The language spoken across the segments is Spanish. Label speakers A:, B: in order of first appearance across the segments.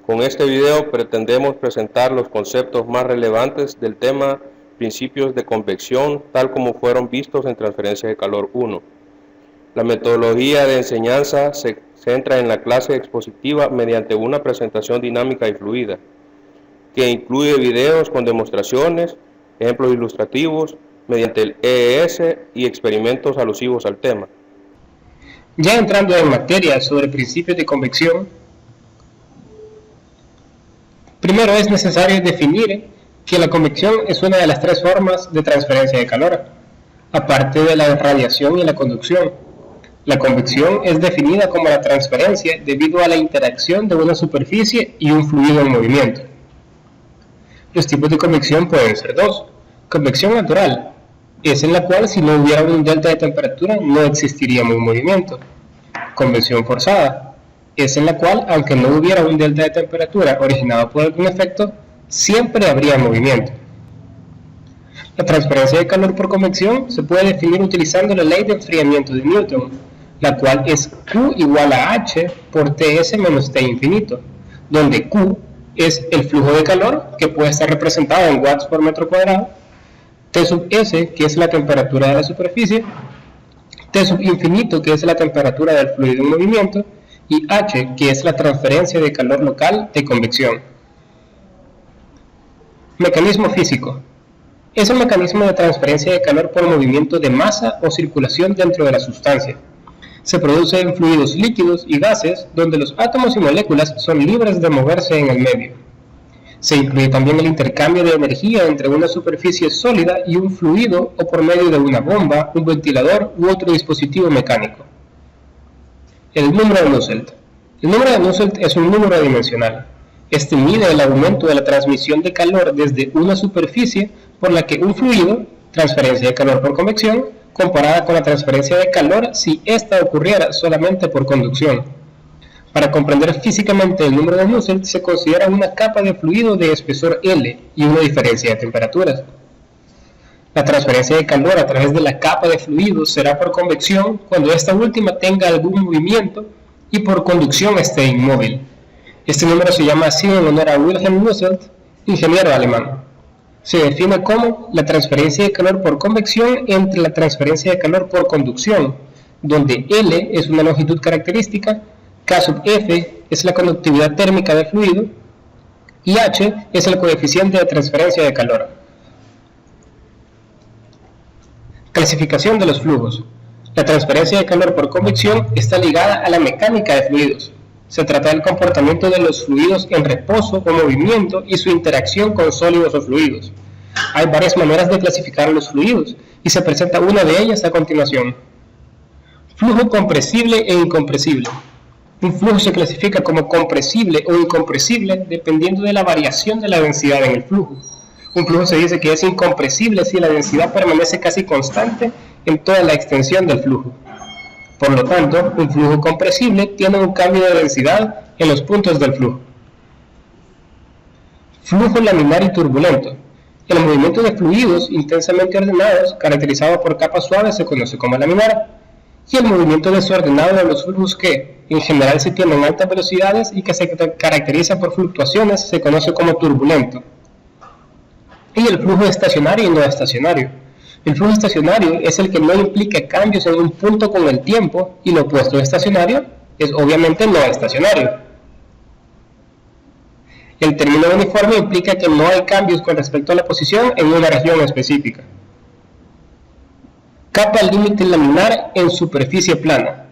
A: Con este video pretendemos presentar los conceptos más relevantes del tema principios de convección tal como fueron vistos en Transferencia de Calor 1. La metodología de enseñanza se centra en la clase expositiva mediante una presentación dinámica y fluida, que incluye videos con demostraciones, ejemplos ilustrativos, mediante el EES y experimentos alusivos al tema.
B: Ya entrando en materia sobre principios de convección, primero es necesario definir que la convección es una de las tres formas de transferencia de calor, aparte de la radiación y la conducción. La convección es definida como la transferencia debido a la interacción de una superficie y un fluido en movimiento. Los tipos de convección pueden ser dos. Convección natural es en la cual si no hubiera un delta de temperatura no existiría un movimiento. Convección forzada es en la cual, aunque no hubiera un delta de temperatura originado por algún efecto, siempre habría movimiento. La transferencia de calor por convección se puede definir utilizando la ley de enfriamiento de Newton, la cual es Q igual a H por Ts menos T infinito, donde Q es el flujo de calor, que puede estar representado en watts por metro cuadrado, T sub S, que es la temperatura de la superficie, T sub infinito, que es la temperatura del fluido en movimiento, y H, que es la transferencia de calor local de convección. Mecanismo físico. Es un mecanismo de transferencia de calor por movimiento de masa o circulación dentro de la sustancia. Se produce en fluidos líquidos y gases, donde los átomos y moléculas son libres de moverse en el medio. Se incluye también el intercambio de energía entre una superficie sólida y un fluido o por medio de una bomba, un ventilador u otro dispositivo mecánico. El número de Nusselt. El número de Nusselt es un número dimensional. Este mide el aumento de la transmisión de calor desde una superficie por la que un fluido, transferencia de calor por convección, comparada con la transferencia de calor si ésta ocurriera solamente por conducción. Para comprender físicamente el número de Nusselt se considera una capa de fluido de espesor L y una diferencia de temperaturas. La transferencia de calor a través de la capa de fluido será por convección cuando esta última tenga algún movimiento y por conducción esté inmóvil. Este número se llama así en honor a Wilhelm Nusselt, ingeniero alemán. Se define como la transferencia de calor por convección entre la transferencia de calor por conducción, donde L es una longitud característica, K sub F es la conductividad térmica del fluido y H es el coeficiente de transferencia de calor. Clasificación de los flujos. La transferencia de calor por convección está ligada a la mecánica de fluidos. Se trata del comportamiento de los fluidos en reposo o movimiento y su interacción con sólidos o fluidos. Hay varias maneras de clasificar los fluidos y se presenta una de ellas a continuación. Flujo compresible e incompresible. Un flujo se clasifica como compresible o incompresible dependiendo de la variación de la densidad en el flujo. Un flujo se dice que es incompresible si la densidad permanece casi constante en toda la extensión del flujo. Por lo tanto, un flujo compresible tiene un cambio de densidad en los puntos del flujo. Flujo laminar y turbulento. El movimiento de fluidos intensamente ordenados, caracterizado por capas suaves, se conoce como laminar, y el movimiento desordenado de los flujos que, en general, se tienen altas velocidades y que se caracteriza por fluctuaciones, se conoce como turbulento. Y el flujo estacionario y no estacionario. El flujo estacionario es el que no implica cambios en un punto con el tiempo, y lo opuesto a estacionario es obviamente no estacionario. El término uniforme implica que no hay cambios con respecto a la posición en una región específica. Capa límite laminar en superficie plana.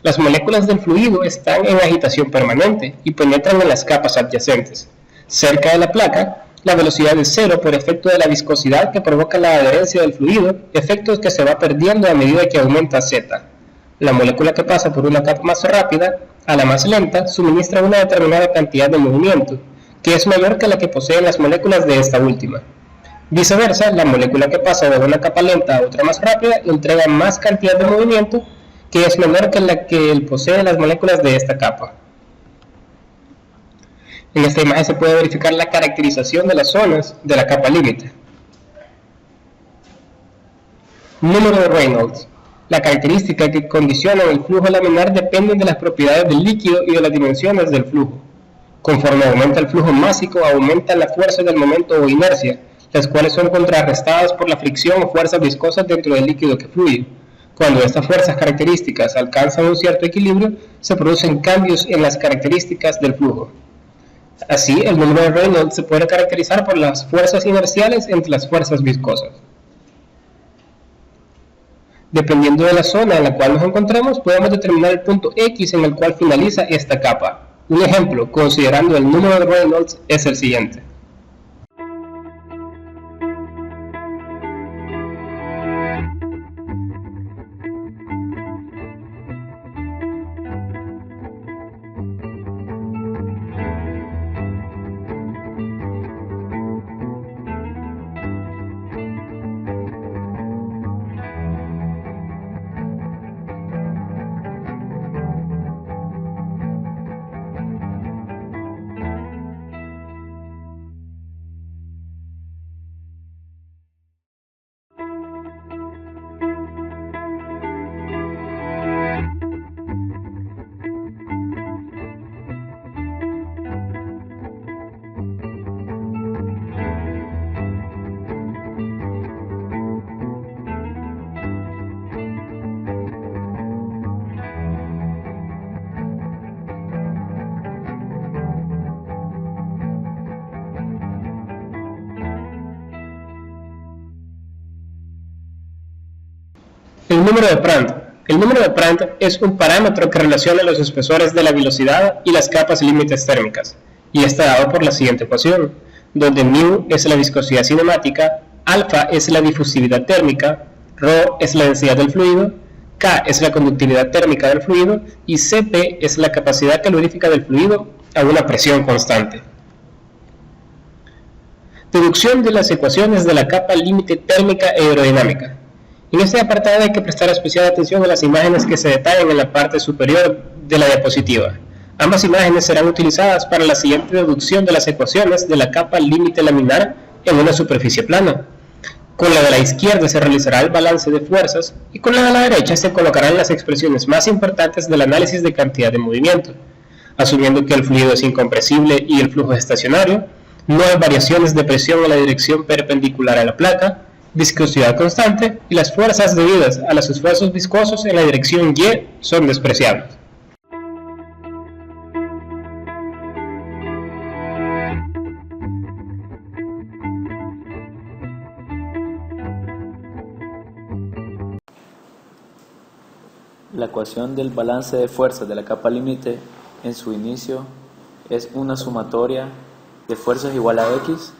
B: Las moléculas del fluido están en agitación permanente y penetran en las capas adyacentes. Cerca de la placa, la velocidad es cero por efecto de la viscosidad que provoca la adherencia del fluido, efectos que se va perdiendo a medida que aumenta Z. La molécula que pasa por una capa más rápida a la más lenta suministra una determinada cantidad de movimiento, que es mayor que la que poseen las moléculas de esta última. Viceversa, la molécula que pasa de una capa lenta a otra más rápida entrega más cantidad de movimiento, que es menor que la que poseen las moléculas de esta capa. En esta imagen se puede verificar la caracterización de las zonas de la capa límite. Número de Reynolds. La característica que condiciona el flujo laminar depende de las propiedades del líquido y de las dimensiones del flujo. Conforme aumenta el flujo másico, aumenta la fuerza del momento o inercia, las cuales son contrarrestadas por la fricción o fuerzas viscosas dentro del líquido que fluye. Cuando estas fuerzas características alcanzan un cierto equilibrio, se producen cambios en las características del flujo. Así, el número de Reynolds se puede caracterizar por las fuerzas inerciales entre las fuerzas viscosas. Dependiendo de la zona en la cual nos encontremos, podemos determinar el punto X en el cual finaliza esta capa. Un ejemplo, considerando el número de Reynolds, es el siguiente. El número de Prandtl. El número de Prandtl es un parámetro que relaciona los espesores de la velocidad y las capas límites térmicas, y está dado por la siguiente ecuación, donde μ es la viscosidad cinemática, alfa es la difusividad térmica, ρ es la densidad del fluido, K es la conductividad térmica del fluido y Cp es la capacidad calorífica del fluido a una presión constante. Deducción de las ecuaciones de la capa límite térmica e aerodinámica. En este apartado hay que prestar especial atención a las imágenes que se detallan en la parte superior de la diapositiva. Ambas imágenes serán utilizadas para la siguiente deducción de las ecuaciones de la capa límite laminar en una superficie plana. Con la de la izquierda se realizará el balance de fuerzas y con la de la derecha se colocarán las expresiones más importantes del análisis de cantidad de movimiento. Asumiendo que el fluido es incompresible y el flujo es estacionario, no hay variaciones de presión en la dirección perpendicular a la placa, viscosidad constante y las fuerzas debidas a los esfuerzos viscosos en la dirección Y son despreciables.
C: La ecuación del balance de fuerzas de la capa límite en su inicio es una sumatoria de fuerzas igual a X,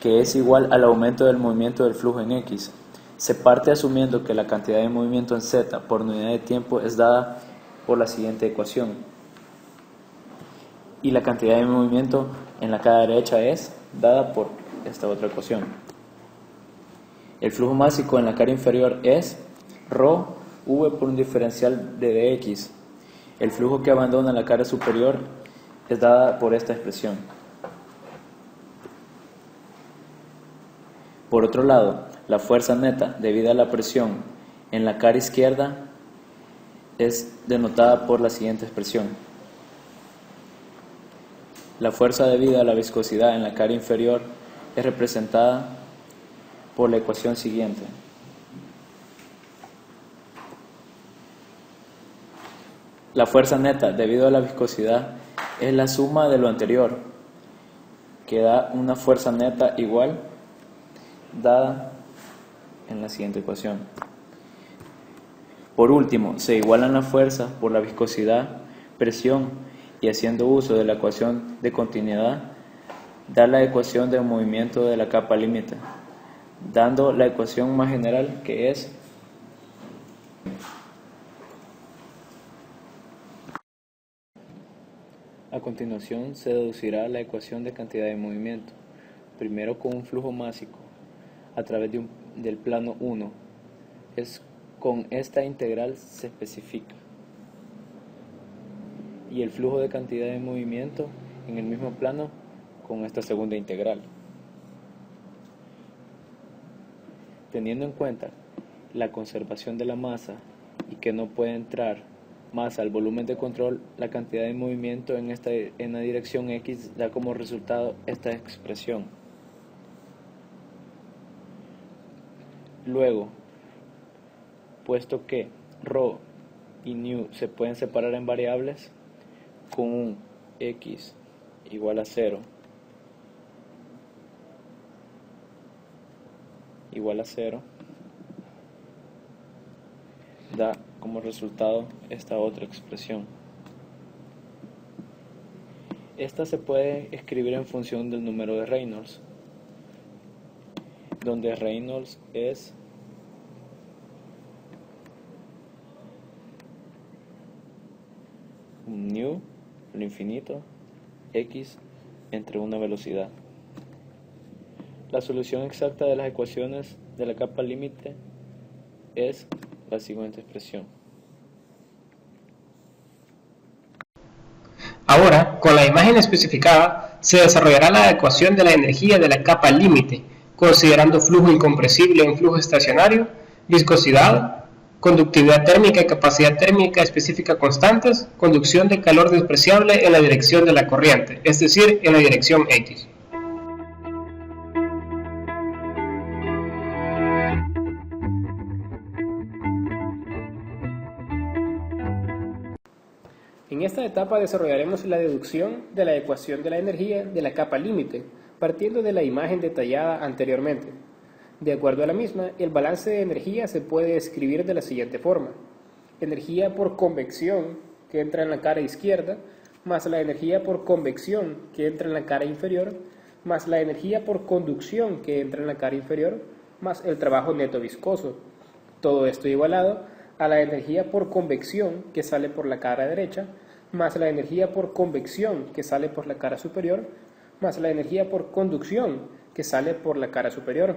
C: que es igual al aumento del movimiento del flujo en X. Se parte asumiendo que la cantidad de movimiento en Z por unidad de tiempo es dada por la siguiente ecuación. Y la cantidad de movimiento en la cara derecha es dada por esta otra ecuación. El flujo másico en la cara inferior es ρ v por un diferencial de dx. El flujo que abandona la cara superior es dada por esta expresión. Por otro lado, la fuerza neta debida a la presión en la cara izquierda es denotada por la siguiente expresión. La fuerza debida a la viscosidad en la cara inferior es representada por la ecuación siguiente. La fuerza neta debido a la viscosidad es la suma de lo anterior, que da una fuerza neta igual dada en la siguiente ecuación. Por último, se igualan las fuerzas por la viscosidad, presión y haciendo uso de la ecuación de continuidad, da la ecuación de movimiento de la capa límite, dando la ecuación más general que es a continuación se deducirá la ecuación de cantidad de movimiento, primero con un flujo másico a través del plano 1. Con esta integral se especifica. Y el flujo de cantidad de movimiento en el mismo plano con esta segunda integral. Teniendo en cuenta la conservación de la masa y que no puede entrar más al volumen de control, la cantidad de movimiento en la dirección X da como resultado esta expresión. Luego, puesto que ρ y nu se pueden separar en variables, con un X igual a 0 da como resultado esta otra expresión. Esta se puede escribir en función del número de Reynolds, donde Reynolds es nu al infinito x entre una velocidad. La solución exacta de las ecuaciones de la capa límite es la siguiente expresión.
B: Ahora, con la imagen especificada, se desarrollará la ecuación de la energía de la capa límite, considerando flujo incompresible en flujo estacionario, viscosidad, conductividad térmica y capacidad térmica específica constantes, conducción de calor despreciable en la dirección de la corriente, es decir, en la dirección X. En esta etapa desarrollaremos la deducción de la ecuación de la energía de la capa límite, partiendo de la imagen detallada anteriormente. De acuerdo a la misma, el balance de energía se puede escribir de la siguiente forma: energía por convección que entra en la cara izquierda, más la energía por convección que entra en la cara inferior, más la energía por conducción que entra en la cara inferior, más el trabajo neto viscoso. Todo esto igualado a la energía por convección que sale por la cara derecha, más la energía por convección que sale por la cara superior, más la energía por conducción que sale por la cara superior.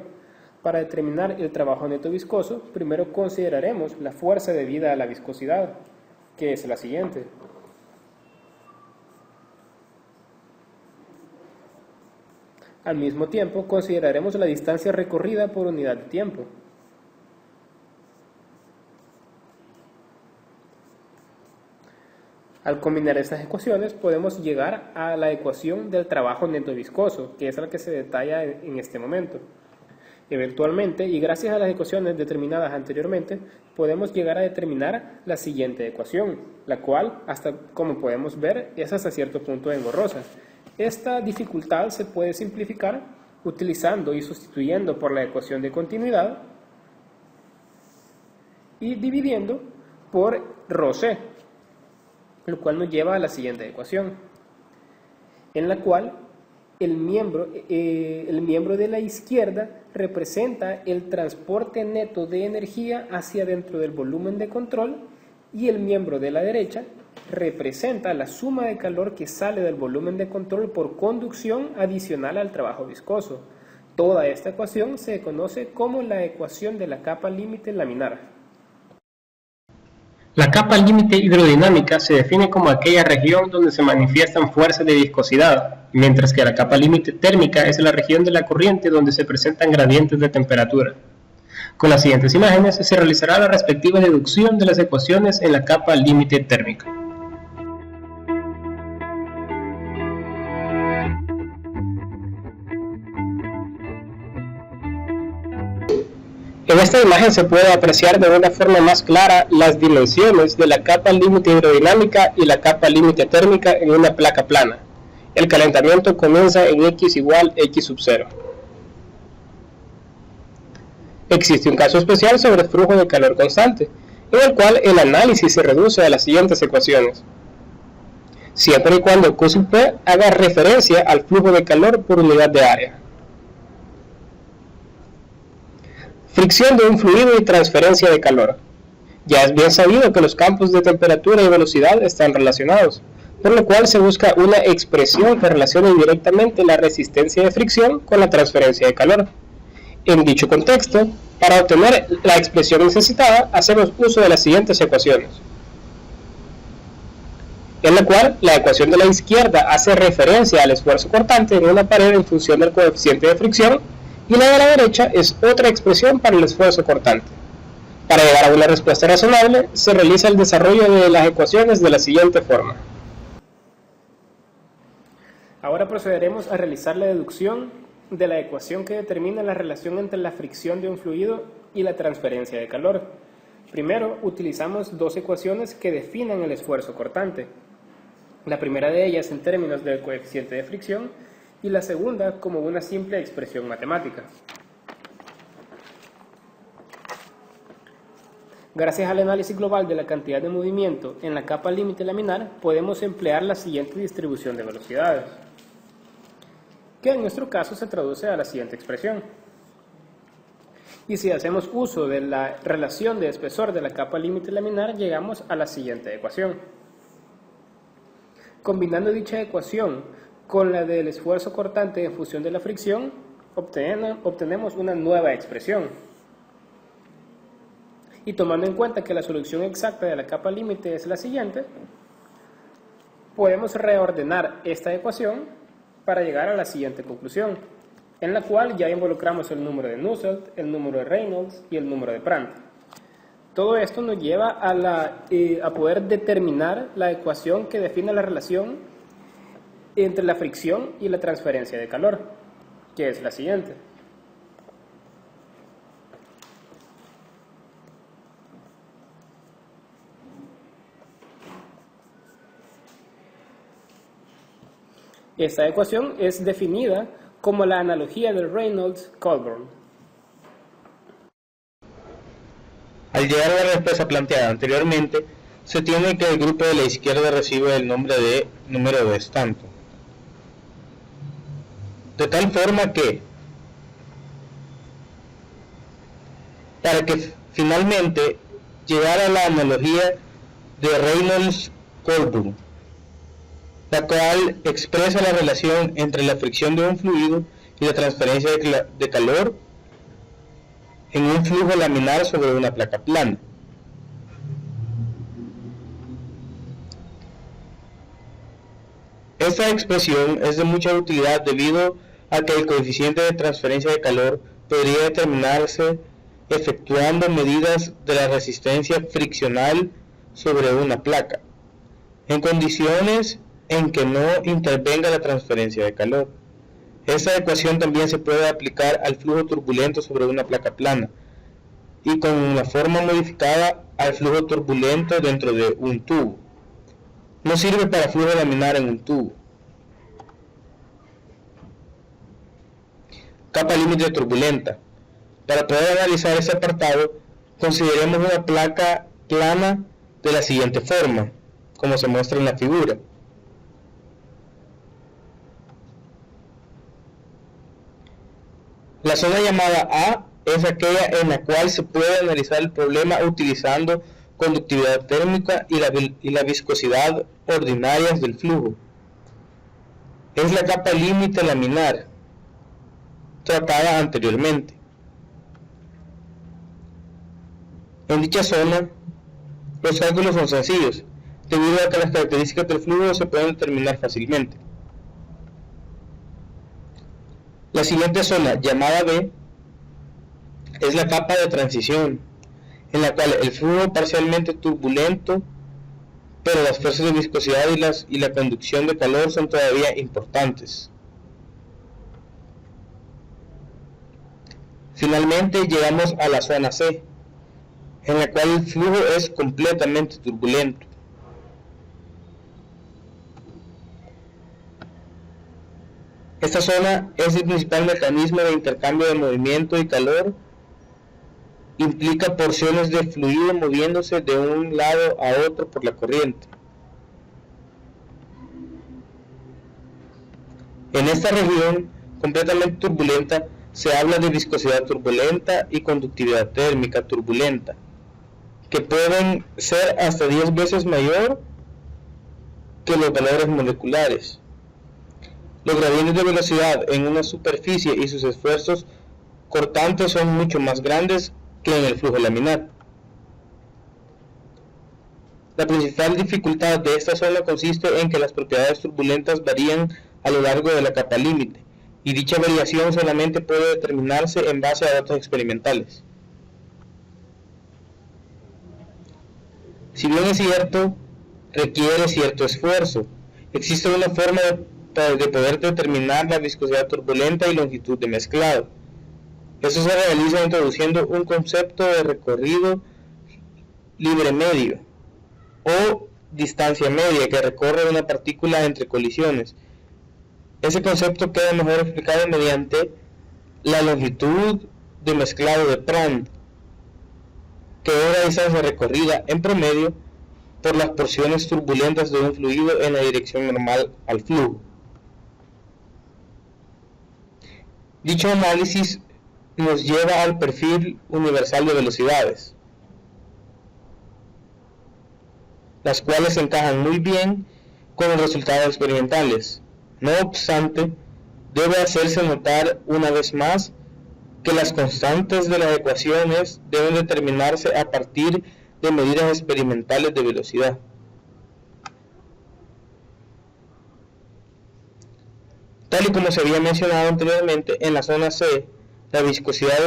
B: Para determinar el trabajo neto viscoso, primero consideraremos la fuerza debida a la viscosidad, que es la siguiente. Al mismo tiempo, consideraremos la distancia recorrida por unidad de tiempo. Al combinar estas ecuaciones podemos llegar a la ecuación del trabajo neto viscoso, que es la que se detalla en este momento. Eventualmente, y gracias a las ecuaciones determinadas anteriormente, podemos llegar a determinar la siguiente ecuación, la cual, como podemos ver, es hasta cierto punto engorrosa. Esta dificultad se puede simplificar utilizando y sustituyendo por la ecuación de continuidad y dividiendo por ρc, lo cual nos lleva a la siguiente ecuación, en la cual el miembro de la izquierda representa el transporte neto de energía hacia dentro del volumen de control y el miembro de la derecha representa la suma de calor que sale del volumen de control por conducción adicional al trabajo viscoso. Toda esta ecuación se conoce como la ecuación de la capa límite laminar. La capa límite hidrodinámica se define como aquella región donde se manifiestan fuerzas de viscosidad, mientras que la capa límite térmica es la región de la corriente donde se presentan gradientes de temperatura. Con las siguientes imágenes se realizará la respectiva deducción de las ecuaciones en la capa límite térmica. En esta imagen se puede apreciar de una forma más clara las dimensiones de la capa límite hidrodinámica y la capa límite térmica en una placa plana. El calentamiento comienza en X igual X sub 0. Existe un caso especial sobre el flujo de calor constante, en el cual el análisis se reduce a las siguientes ecuaciones, siempre y cuando Q sub P haga referencia al flujo de calor por unidad de área. Fricción de un fluido y transferencia de calor. Ya es bien sabido que los campos de temperatura y velocidad están relacionados, por lo cual se busca una expresión que relacione directamente la resistencia de fricción con la transferencia de calor. En dicho contexto, para obtener la expresión necesitada, hacemos uso de las siguientes ecuaciones, en la cual la ecuación de la izquierda hace referencia al esfuerzo cortante en una pared en función del coeficiente de fricción, y la de la derecha es otra expresión para el esfuerzo cortante. Para llegar a una respuesta razonable, se realiza el desarrollo de las ecuaciones de la siguiente forma. Ahora procederemos a realizar la deducción de la ecuación que determina la relación entre la fricción de un fluido y la transferencia de calor. Primero, utilizamos dos ecuaciones que definen el esfuerzo cortante. La primera de ellas en términos del coeficiente de fricción y la segunda como una simple expresión matemática. Gracias al análisis global de la cantidad de movimiento en la capa límite laminar, podemos emplear la siguiente distribución de velocidades, que en nuestro caso se traduce a la siguiente expresión. Y si hacemos uso de la relación de espesor de la capa límite laminar, llegamos a la siguiente ecuación. Combinando dicha ecuación con la del esfuerzo cortante en función de la fricción, obtenemos una nueva expresión. Y tomando en cuenta que la solución exacta de la capa límite es la siguiente, podemos reordenar esta ecuación para llegar a la siguiente conclusión, en la cual ya involucramos el número de Nusselt, el número de Reynolds y el número de Prandtl. Todo esto nos lleva a poder determinar la ecuación que define la relación entre la fricción y la transferencia de calor, que es la siguiente. Esta ecuación es definida como la analogía del Reynolds-Colburn.
D: Al llegar a la respuesta planteada anteriormente, se tiene que el grupo de la izquierda recibe el nombre de número de Stanton. De tal forma que, para que finalmente llegara a la analogía de Reynolds-Colburn, la cual expresa la relación entre la fricción de un fluido y la transferencia de calor en un flujo laminar sobre una placa plana. Esta expresión es de mucha utilidad debido a que el coeficiente de transferencia de calor podría determinarse efectuando medidas de la resistencia friccional sobre una placa, en condiciones en que no intervenga la transferencia de calor. Esta ecuación también se puede aplicar al flujo turbulento sobre una placa plana y con una forma modificada al flujo turbulento dentro de un tubo. No sirve para flujo laminar en un tubo. Capa límite turbulenta. Para poder analizar este apartado, consideremos una placa plana de la siguiente forma, como se muestra en la figura. La zona llamada A es aquella en la cual se puede analizar el problema utilizando conductividad térmica y la viscosidad ordinarias del flujo. Es la capa límite laminar, tratada anteriormente. En dicha zona, los cálculos son sencillos, debido a que las características del flujo se pueden determinar fácilmente. La siguiente zona, llamada B, es la capa de transición, en la cual el flujo es parcialmente turbulento, pero las fuerzas de viscosidad y la conducción de calor son todavía importantes. Finalmente llegamos a la zona C, en la cual el flujo es completamente turbulento. Esta zona es el principal mecanismo de intercambio de movimiento y calor. Implica porciones de fluido moviéndose de un lado a otro por la corriente. En esta región completamente turbulenta se habla de viscosidad turbulenta y conductividad térmica turbulenta, que pueden ser hasta 10 veces mayor que los valores moleculares. Los gradientes de velocidad en una superficie y sus esfuerzos cortantes son mucho más grandes que en el flujo laminar. La principal dificultad de esta zona consiste en que las propiedades turbulentas varían a lo largo de la capa límite, y dicha variación solamente puede determinarse en base a datos experimentales. Si bien es cierto, requiere cierto esfuerzo. Existe una forma de poder determinar la viscosidad turbulenta y longitud de mezclado. Eso se realiza introduciendo un concepto de recorrido libre medio o distancia media que recorre una partícula entre colisiones. Ese concepto queda mejor explicado mediante la longitud de mezclado de Prandtl, que es la distancia recorrida en promedio por las porciones turbulentas de un fluido en la dirección normal al flujo. Dicho análisis nos lleva al perfil universal de velocidades, las cuales encajan muy bien con los resultados experimentales. No obstante, debe hacerse notar una vez más que las constantes de las ecuaciones deben determinarse a partir de medidas experimentales de velocidad. Tal y como se había mencionado anteriormente, en la zona C, la viscosidad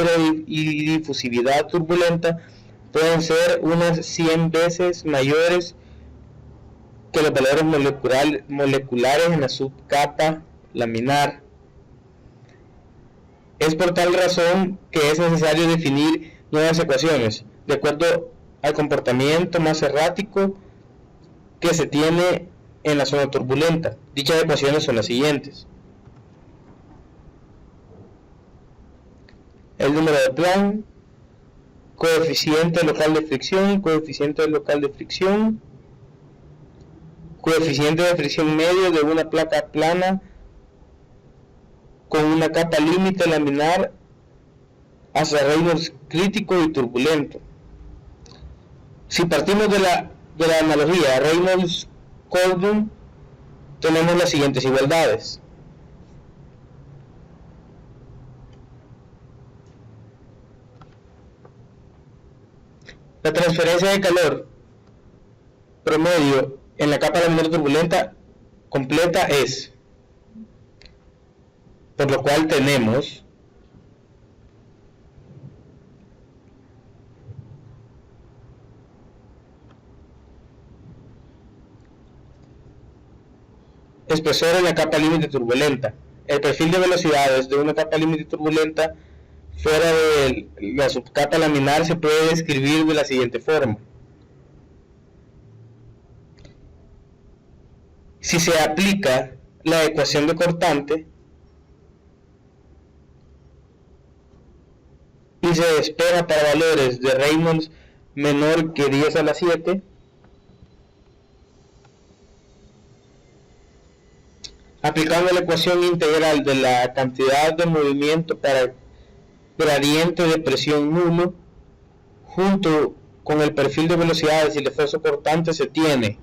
D: y difusividad turbulenta pueden ser unas 100 veces mayores que los valores moleculares en la subcapa laminar. Es por tal razón que es necesario definir nuevas ecuaciones, de acuerdo al comportamiento más errático que se tiene en la zona turbulenta. Dichas ecuaciones son las siguientes. El número de Planck, coeficiente local de fricción, coeficiente local de fricción, coeficiente de fricción medio de una placa plana con una capa límite laminar hacia Reynolds crítico y turbulento. Si partimos de la analogía Reynolds-Koldun, tenemos las siguientes igualdades. La transferencia de calor promedio en la capa laminar turbulenta completa es, por lo cual tenemos espesor en la capa límite turbulenta. El perfil de velocidades de una capa límite turbulenta fuera de la subcapa laminar se puede describir de la siguiente forma. Si se aplica la ecuación de cortante y se despeja para valores de Reynolds menor que 10 a la 7, aplicando la ecuación integral de la cantidad de movimiento para gradiente de presión nulo, junto con el perfil de velocidades y el esfuerzo cortante, se tiene,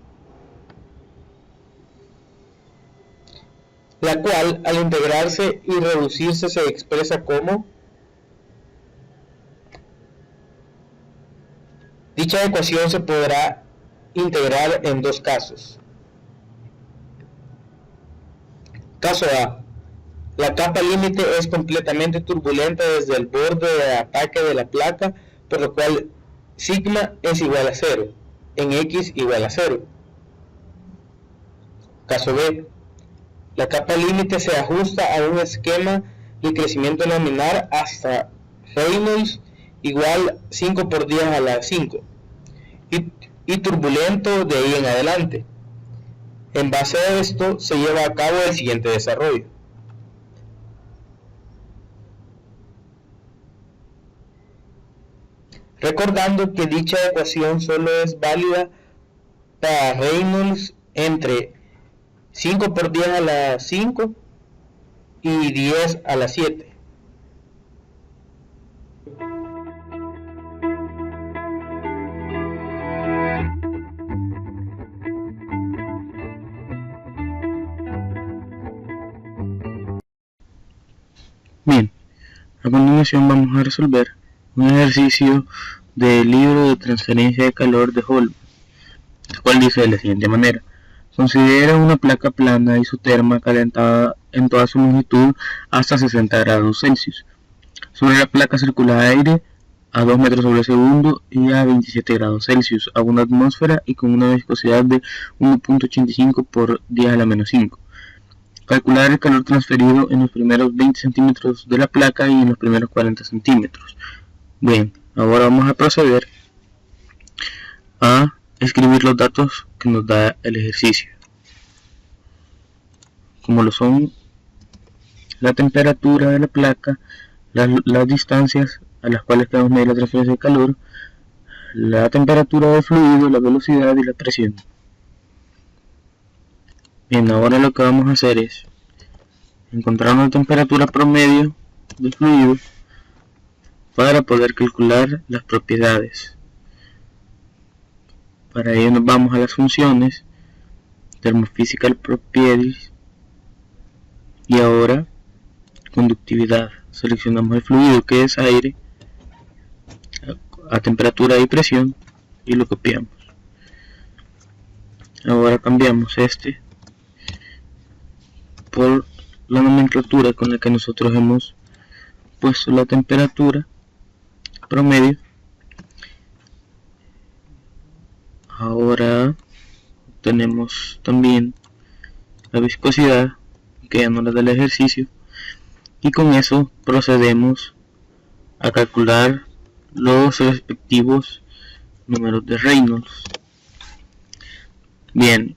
D: la cual al integrarse y reducirse se expresa como dicha ecuación se podrá integrar en dos casos. Caso A. La capa límite es completamente turbulenta desde el borde de ataque de la placa, por lo cual sigma es igual a 0, en x igual a 0. Caso B. La capa límite se ajusta a un esquema de crecimiento laminar hasta Reynolds igual 5 por 10 a la 5 y turbulento de ahí en adelante. En base a esto se lleva a cabo el siguiente desarrollo. Recordando que dicha ecuación solo es válida para Reynolds entre 5 por 10 a la 5 y 10 a la 7. Bien, a continuación vamos a resolver un ejercicio del libro de transferencia de calor de Holm, el cual dice de la siguiente manera: considera una placa plana isoterma calentada en toda su longitud hasta 60 grados Celsius. Sobre la placa circula aire a 2 metros sobre segundo y a 27 grados Celsius a una atmósfera y con una viscosidad de 1.85 por 10 a la menos 5. Calcular el calor transferido en los primeros 20 centímetros de la placa y en los primeros 40 centímetros. Bien, ahora vamos a proceder a escribir los datos que nos da el ejercicio, como lo son la temperatura de la placa, las distancias a las cuales podemos medir la transferencia de calor, la temperatura del fluido, la velocidad y la presión. Bien, ahora lo que vamos a hacer es encontrar una temperatura promedio del fluido para poder calcular las propiedades. Para ello nos vamos a las funciones Thermophysical Properties y ahora conductividad. Seleccionamos el fluido que es aire a temperatura y presión y lo copiamos. Ahora cambiamos este por la nomenclatura con la que nosotros hemos puesto la temperatura promedio. Ahora tenemos también la viscosidad, que ya no la del ejercicio, y con eso procedemos a calcular los respectivos números de Reynolds. Bien,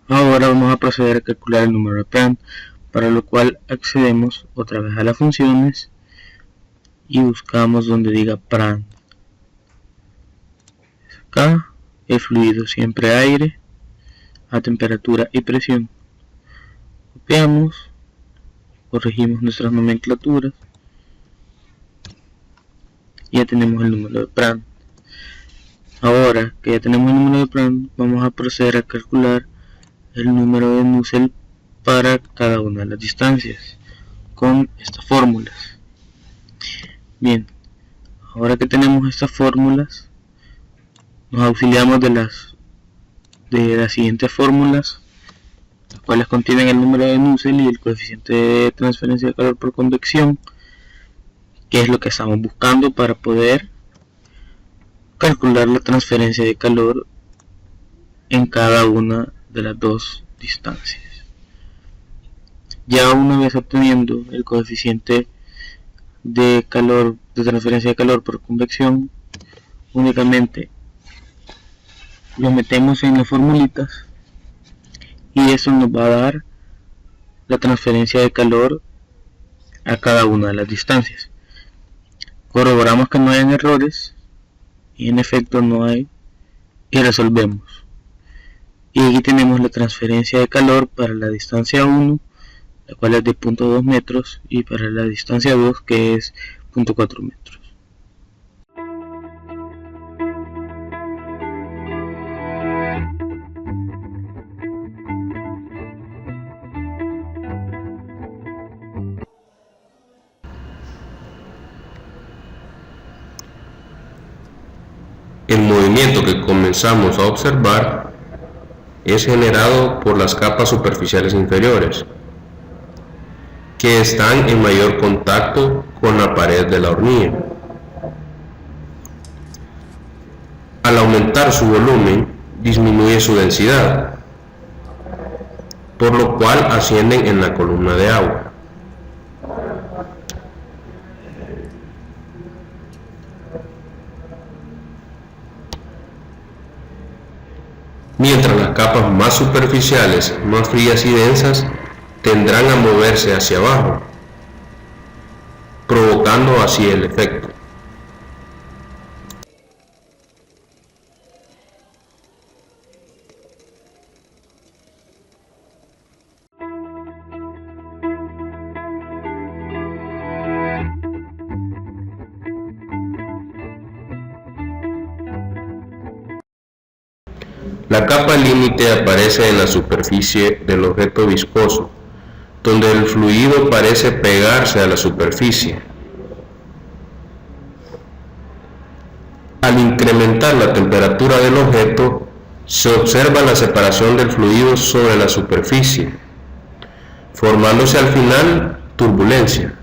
D: ahora vamos a proceder a calcular el número de Prandtl, para lo cual accedemos otra vez a las funciones y buscamos donde diga Prandtl. Acá el fluido siempre aire a temperatura y presión. Copiamos, corregimos nuestras nomenclaturas y ya tenemos el número de Prandtl. Ahora que ya tenemos el número de Prandtl, vamos a proceder a calcular el número de Nusselt para cada una de las distancias con estas fórmulas. Bien, ahora que tenemos estas fórmulas, nos auxiliamos de las siguientes fórmulas, las cuales contienen el número de Nusselt y el coeficiente de transferencia de calor por convección, que es lo que estamos buscando para poder calcular la transferencia de calor en cada una de las dos distancias. Ya una vez obteniendo el coeficiente de calor, de transferencia de calor por convección, únicamente lo metemos en las formulitas y eso nos va a dar la transferencia de calor a cada una de las distancias. Corroboramos que no hayan errores y en efecto no hay, y resolvemos. Y aquí tenemos la transferencia de calor para la distancia 1, la cual es de 0.2 metros, y para la distancia 2, que es 0.4 metros.
A: El movimiento que comenzamos a observar es generado por las capas superficiales inferiores, que están en mayor contacto con la pared de la hornilla. Al aumentar su volumen, disminuye su densidad, por lo cual ascienden en la columna de agua. Mientras las capas más superficiales, más frías y densas, tendrán a moverse hacia abajo, provocando así el efecto. La capa límite aparece en la superficie del objeto viscoso, donde el fluido parece pegarse a la superficie. Al incrementar la temperatura del objeto, se observa la separación del fluido sobre la superficie, formándose al final turbulencia.